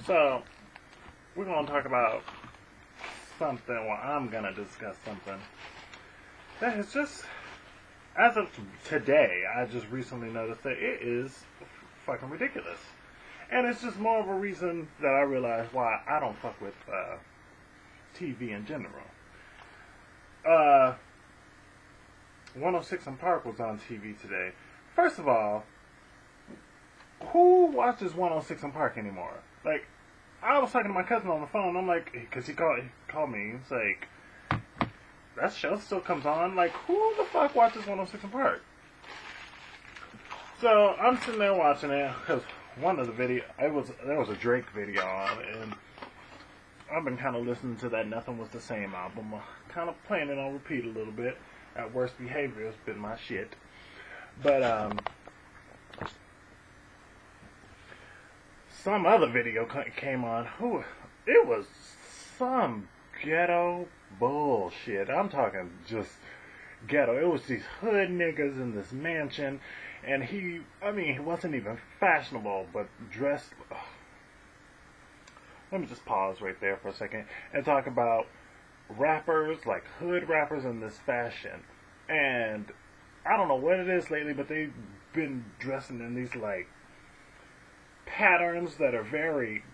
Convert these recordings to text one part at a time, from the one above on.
So, we're going to talk about something, well, I'm going to discuss something that is just, as of today, I just recently noticed that it is fucking ridiculous. And it's just more of a reason that I realize why I don't fuck with TV in general. 106&Park was on TV today. First of all, who watches 106&Park anymore? Like, I was talking to my cousin on the phone. I'm like, because he called me. He's like, that show still comes on. Like, who the fuck watches 106&Park? So I'm sitting there watching it because one of the video, there was a Drake video on, and I've been kind of listening to that Nothing Was the Same album, kind of playing it on repeat a little bit. At Worst Behavior has been my shit, but some other video came on. It was some ghetto bullshit. I'm talking just ghetto. It was these hood niggas in this mansion, and he wasn't even fashionable, but dressed. Let me just pause right there for a second and talk about rappers, like hood rappers in this fashion. And I don't know what it is lately, but they've been dressing in these like patterns that are very,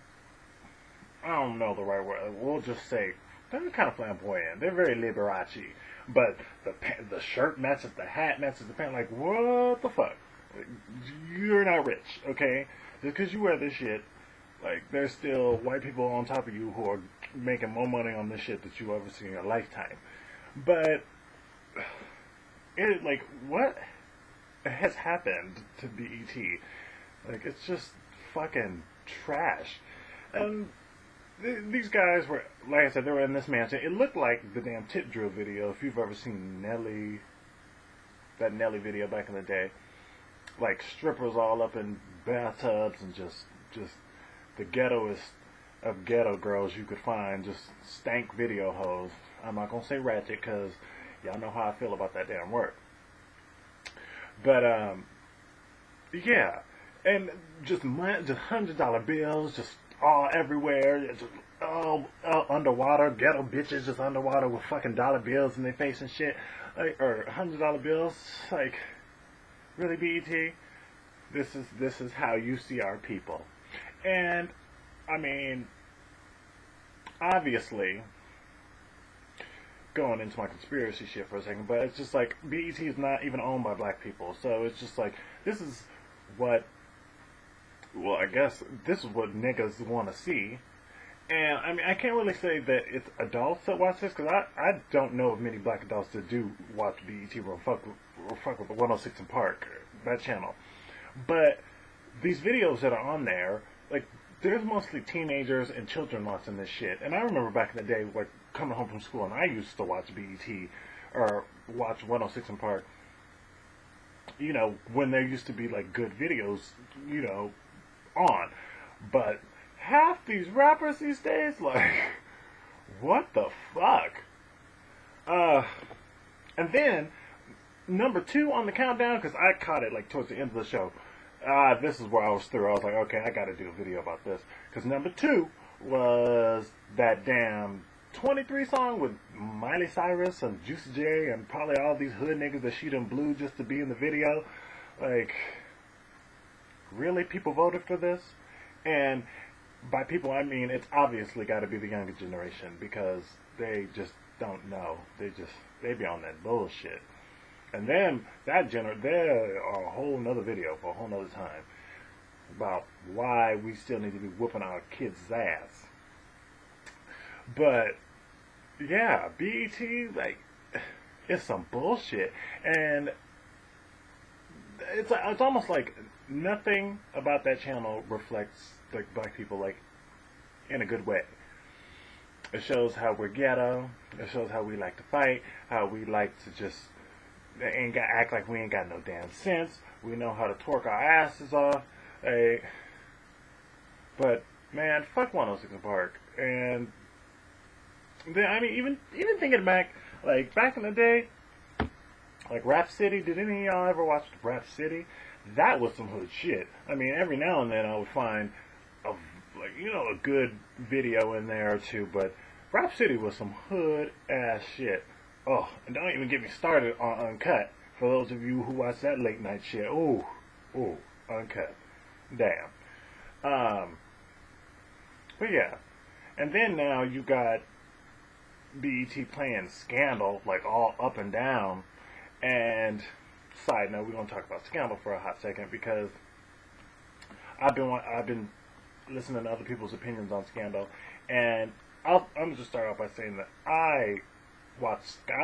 I don't know the right word, we'll just say they're kind of flamboyant. They're very Liberace, but the shirt matches the hat, matches the pant. Like, what the fuck? You're not rich, okay? Just because you wear this shit, like, there's still white people on top of you who are making more money on this shit that you ever seen in your lifetime. But like, what has happened to BET? Like, it's just fucking trash. And these guys were, like I said, they were in this mansion. It looked like the damn Tip Drill video, if you've ever seen that Nelly video back in the day. Like, strippers all up in bathtubs and just the ghettoest of ghetto girls you could find, just stank video hoes. I'm not gonna say ratchet because y'all know how I feel about that damn word. But yeah, and just $100 bills, just all everywhere, just all underwater, ghetto bitches just underwater with fucking dollar bills in their face and shit, like, or $100 bills. Like, really, BET? This is how you see our people. And I mean, obviously, going into my conspiracy shit for a second, but it's just like, BET is not even owned by black people, so it's just like, this is what, well, I guess this is what niggas want to see. And I mean, I can't really say that it's adults that watch this, because I don't know of many black adults that do watch BET or fuck with the 106&Park, that channel. But these videos that are on there, like, there's mostly teenagers and children watching this shit. And I remember back in the day, like, coming home from school, and I used to watch BET, or watch 106&Park, you know, when there used to be, like, good videos, you know, on. But half these rappers these days, like, what the fuck? And then, number 2 on the countdown, because I caught it, like, towards the end of the show. This is where I was through. I was like, okay, I gotta do a video about this. Because number 2 was that damn 23 song with Miley Cyrus and Juicy J and probably all these hood niggas that she done blew just to be in the video. Like, really? People voted for this? And by people, I mean, it's obviously gotta be the younger generation, because they just don't know. They be on that bullshit. And then there are a whole nother video for a whole nother time about why we still need to be whooping our kids' ass. But yeah, BET, like, it's some bullshit, and it's almost like nothing about that channel reflects like black people, like, in a good way. It shows how we're ghetto. It shows how we like to fight, how we like to just act like we ain't got no damn sense. We know how to twerk our asses off. But man, fuck 106&Park. And then, I mean, even thinking back, like back in the day, like Rap City. Did any of y'all ever watch Rap City? That was some hood shit. I mean, every now and then I would find like, you know, a good video in there or two, but Rap City was some hood ass shit. Oh, and don't even get me started on Uncut. For those of you who watch that late night shit, ooh, Uncut, damn. But yeah, and then now you got BET playing Scandal like all up and down. And side note, we're gonna talk about Scandal for a hot second because I've been listening to other people's opinions on Scandal, and I'm gonna just start off by saying that I've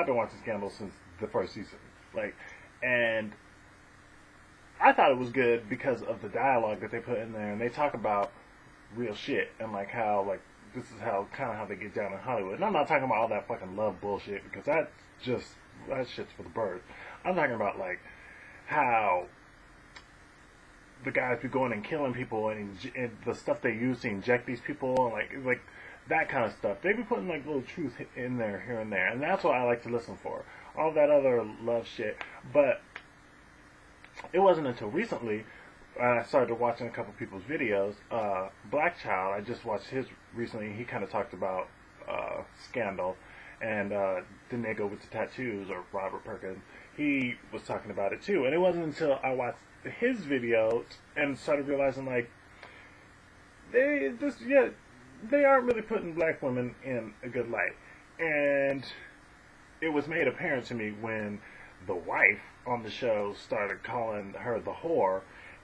been watching Scandal since the first season, like, and I thought it was good because of the dialogue that they put in there, and they talk about real shit and like how like this is how kind of how they get down in Hollywood. And I'm not talking about all that fucking love bullshit because that shit's for the birds. I'm talking about like how the guys be going and killing people and the stuff they use to inject these people and like that kind of stuff. They be putting like little truth in there here and there, and that's what I like to listen for. All that other love shit, but it wasn't until recently I started watching a couple people's videos. Black Child, I just watched his recently. He kind of talked about Scandal, and the nigga with the tattoos, or Robert Perkins, he was talking about it too. And it wasn't until I watched his videos and started realizing like they aren't really putting black women in a good light. And it was made apparent to me when the wife on the show started calling her the whore,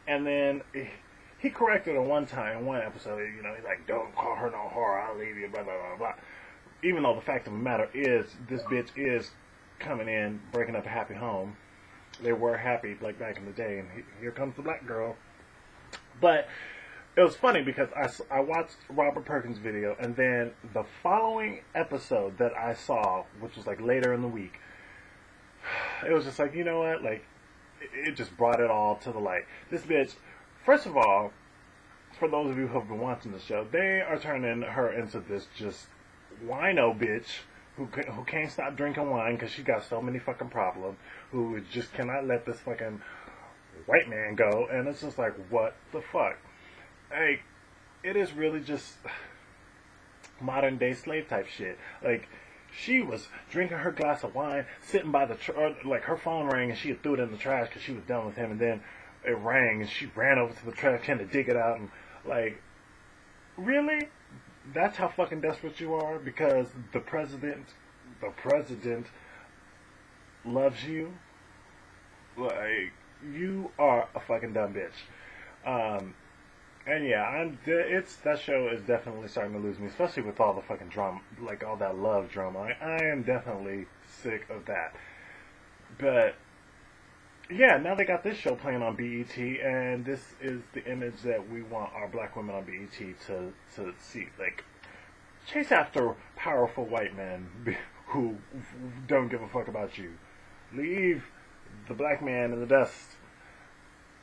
and then he corrected her one time in one episode. You know, he's like, "Don't call her no whore. I'll leave you." Blah blah blah blah. Even though the fact of the matter is, this bitch is coming in, breaking up a happy home. They were happy like back in the day, and here comes the black girl. But it was funny because I watched Robert Perkins' video, and then the following episode that I saw, which was like later in the week, it was just like, you know what, like, it just brought it all to the light. This bitch, first of all, for those of you who have been watching the show, they are turning her into this just wino bitch who can't stop drinking wine because she got so many fucking problems, who just cannot let this fucking white man go, and it's just like, what the fuck? Like, it is really just modern day slave type shit. Like, she was drinking her glass of wine, sitting by the like her phone rang and she had threw it in the trash because she was done with him, and then it rang and she ran over to the trash can to dig it out, and like, really? That's how fucking desperate you are because the president loves you? Like, you are a fucking dumb bitch. And yeah, that show is definitely starting to lose me, especially with all the fucking drama, like all that love drama. I am definitely sick of that. But yeah, now they got this show playing on BET, and this is the image that we want our black women on BET to see. Like, chase after powerful white men who don't give a fuck about you. Leave the black man in the dust.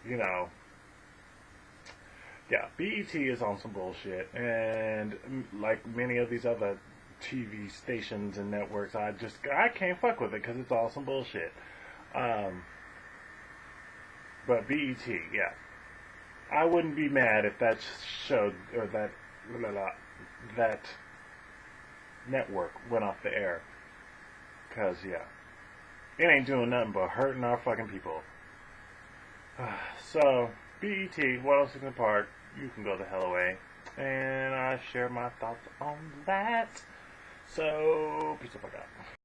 You know. Yeah, BET is on some bullshit, and like many of these other TV stations and networks, I can't fuck with it because it's all some bullshit. But BET, yeah, I wouldn't be mad if that show or that network went off the air, because yeah, it ain't doing nothing but hurting our fucking people. So BET, 106&Park. You can go the hell away. And I share my thoughts on that. So, peace the fuck out.